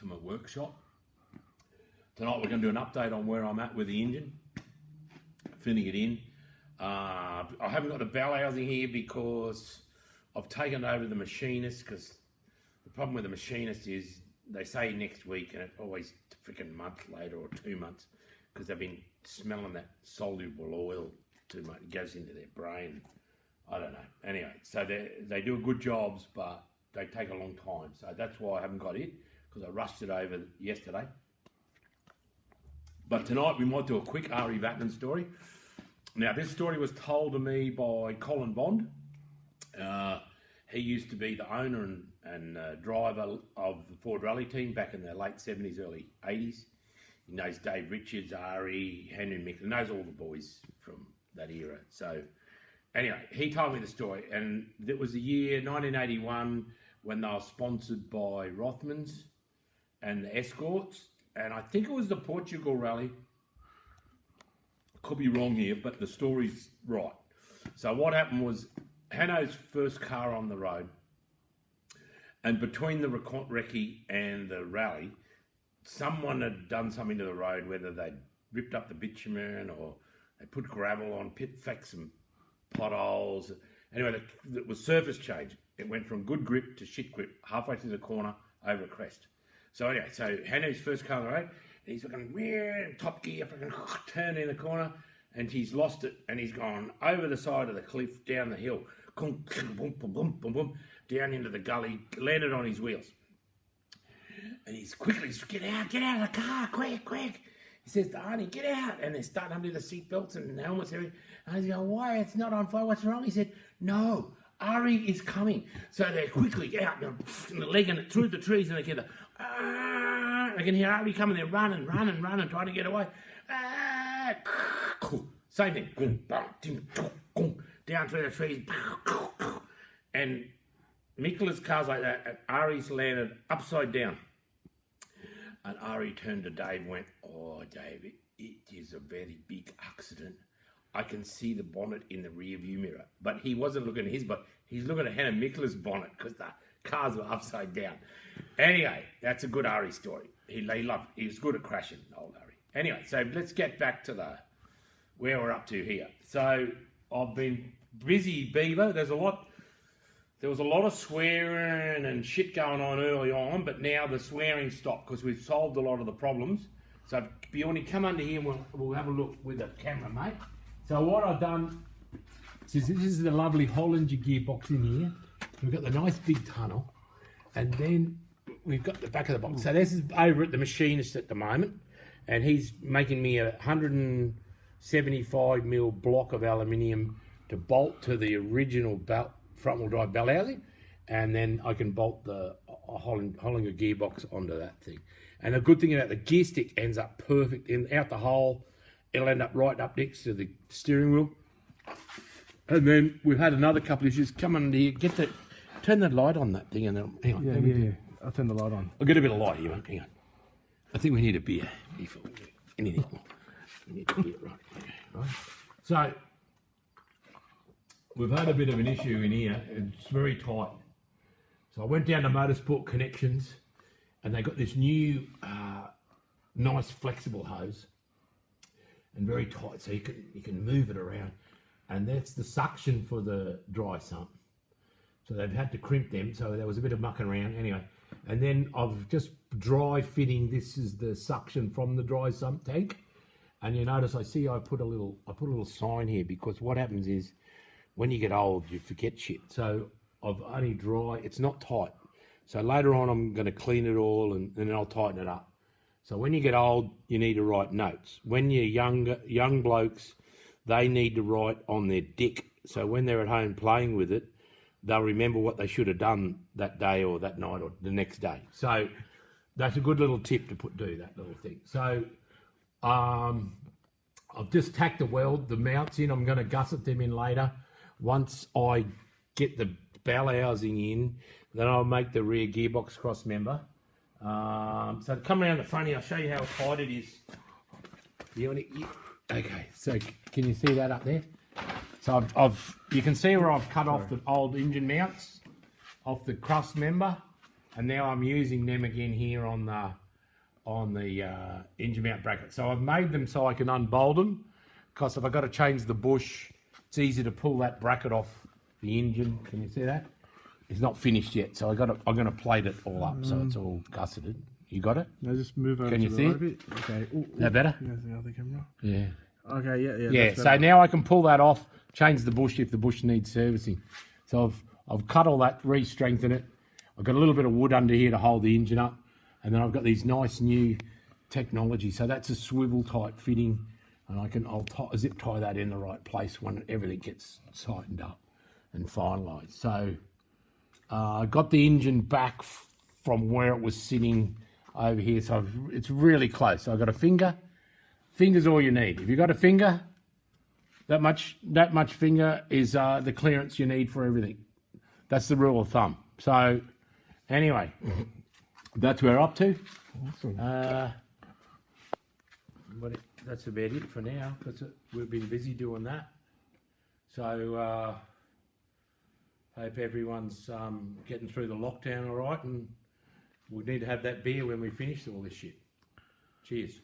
to my workshop. Tonight we're going to do an update on where I'm at with the engine, fitting it in. I haven't got the bell housing here because I've taken over the machinist, because the problem with the machinist is they say next week and it's always a freaking month later or 2 months, because they've been smelling that soluble oil too much. It goes into their brain. I don't know. Anyway, so they do good jobs, but they take a long time. So that's why I haven't got it, because I rushed it over yesterday. But tonight we might do a quick Ari Vatman story. Now, this story was told to me by Colin Bond. He used to be the owner and driver of the Ford Rally team back in the late 70s, early 80s. He knows Dave Richards, Ari, Henry Mick, knows all the boys from that era. So anyway, he told me the story, and it was the year 1981 when they were sponsored by Rothmans and the Escorts, and I think it was the Portugal Rally. Could be wrong here, but the story's right. So what happened was Hanno's first car on the road, and between the recce and the rally, someone had done something to the road, whether they'd ripped up the bitumen or they put gravel on, fixed some potholes. Anyway, it was surface change. It went from good grip to shit grip, halfway through the corner, over a crest. So anyway, so Hanno's first car on the road, he's fucking top gear, fucking turn in the corner, and he's lost it, and he's gone over the side of the cliff, down the hill, boom, boom, boom, boom, boom, down into the gully, landed on his wheels. And he's quickly, get out of the car, quick. He says to Arnie, get out. And they're starting to undo the seat belts and helmets and everything. And he's going, why? It's not on fire. What's wrong? He said, no, Ari is coming. So they're quickly out and they're legging it through the trees, and they get I can hear Ari coming. They're running, trying to get away. Same thing. Down through the trees. And Mikkela's car's like that, and Ari's landed upside down. And Ari turned to Dave and went, oh, Dave, it is a very big accident. I can see the bonnet in the rear view mirror. But he wasn't looking at his bonnet. He's looking at Hannah Mikkela's bonnet, because the cars were upside down. Anyway, that's a good Ari story. He was good at crashing, old Ari. Anyway, so let's get back to where we're up to here. So I've been busy, Beaver. There was a lot of swearing and shit going on early on, but now the swearing stopped because we've solved a lot of the problems. So Bjorny, come under here and we'll have a look with the camera, mate. So what I've done is, this is the lovely Hollinger gearbox in here. We've got the nice big tunnel, and then we've got the back of the box. So this is over at the machinist at the moment, and he's making me a 175mm block of aluminium to bolt to the original front-wheel drive bell housing, and then I can bolt the Hollinger gearbox onto that thing. And the good thing about the gear stick, ends up perfect out the hole. It'll end up right up next to the steering wheel. And then we've had another couple of issues. Come under here, turn the light on that thing, and then hang on. Yeah. I'll turn the light on. I'll get a bit of light here, mate. Hang on. I think we need a beer before we do anything more. We need a beer, right? Okay, right. So we've had a bit of an issue in here. It's very tight. So I went down to Motorsport Connections, and they got this new, nice flexible hose, and very tight, so you can move it around. And that's the suction for the dry sump. So they've had to crimp them, so there was a bit of mucking around anyway. And then I've just dry fitting. This is the suction from the dry sump tank. And you notice I put a little sign here, because what happens is when you get old, you forget shit. So I've only it's not tight. So later on, I'm going to clean it all and then I'll tighten it up. So when you get old, you need to write notes. When you're young blokes, they need to write on their dick. So when they're at home playing with it, they'll remember what they should have done that day or that night or the next day. So that's a good little tip to do that little thing. So I've just tacked the mounts in. I'm going to gusset them in later. Once I get the bell housing in, then I'll make the rear gearbox cross member. So to come around the front here, I'll show you how tight it is. Okay, so can you see that up there? So you can see where I've cut off the old engine mounts off the cross member. and now I'm using them again here on the engine mount bracket. So I've made them so I can unbolt them, because if I've got to change the bush, it's easy to pull that bracket off the engine. Can you see that? It's not finished yet, so I'm going to plate it all up so it's all gusseted. You got it? Now just move over Can to you the see right it? bit. Okay. Ooh, Is that better? There's the other camera. Yeah. Okay, yeah. Yeah, That's so better. now I can pull that off, change the bush if the bush needs servicing. So I've cut all that, re-strengthened it. I've got a little bit of wood under here to hold the engine up, and then I've got these nice new technology. So that's a swivel type fitting, and I'll zip tie that in the right place when everything gets tightened up and finalised. So I got the engine back from where it was sitting over here, so it's really close. So I've got a finger. Finger's all you need. If you've got a finger, that much finger is the clearance you need for everything. That's the rule of thumb. So anyway, that's where we're up to. Awesome. But that's about it for now, because we've been busy doing that. So hope everyone's getting through the lockdown all right, and we need to have that beer when we finish all this shit. Cheers.